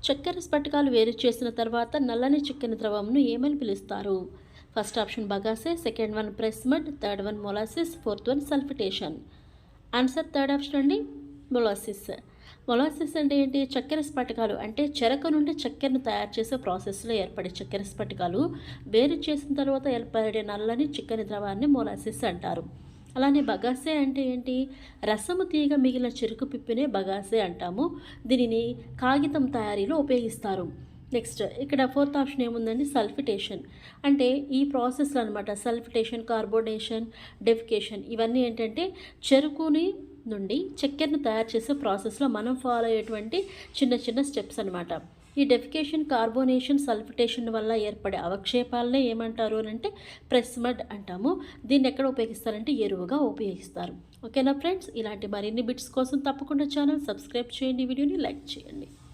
చక్కెర స్ఫటికాలు వేరు చేసిన తర్వాత నల్లని చిక్కని ద్రవంను ఏమని పిలుస్తారు? First option bagasse, second one press mud, third one molasses, fourth one sulphitation. Answer third option అండి, మొలాసిస్. మొలాసిస్ అంటే ఏంటి? చక్కెర స్ఫటికాలు అంటే చెరకు నుండి చక్కెరను తయారు చేసే ప్రాసెస్లో ఏర్పడే చక్కెర స్ఫటికాలు వేరు చేసిన తర్వాత ఏర్పడే నల్లని చిక్కని ద్రవాన్ని మొలాసిస్ అంటారు. అలానే బగాసే అంటే ఏంటి? రసము తీగ మిగిలిన చెరుకు పిప్పినే బగాసే అంటాము. దీనిని కాగితం తయారీలో ఉపయోగిస్తారు. నెక్స్ట్ ఇక్కడ ఫోర్త్ ఆప్షన్ ఏముందండి? సల్ఫిటేషన్. అంటే ఈ ప్రాసెస్లో అనమాట సల్ఫిటేషన్, కార్బోనేషన్, డెఫికేషన్ ఇవన్నీ ఏంటంటే చెరుకుని నుండి చక్కెరను తయారు చేసే ప్రాసెస్లో మనం ఫాలో అయ్యేటువంటి చిన్న చిన్న స్టెప్స్ అనమాట. ఈ డెఫికేషన్, కార్బోనేషన్, సల్ఫిటేషన్ వల్ల ఏర్పడే అవక్షేపాలనే ఏమంటారు అని అంటే ప్రెస్ మడ్ అంటాము. దీన్ని ఎక్కడ ఉపయోగిస్తారంటే ఎరువుగా ఉపయోగిస్తారు. ఓకేనా ఫ్రెండ్స్? ఇలాంటి మరిన్ని బిట్స్ కోసం తప్పకుండా ఛానల్ సబ్స్క్రైబ్ చేయండి, వీడియోని లైక్ చేయండి.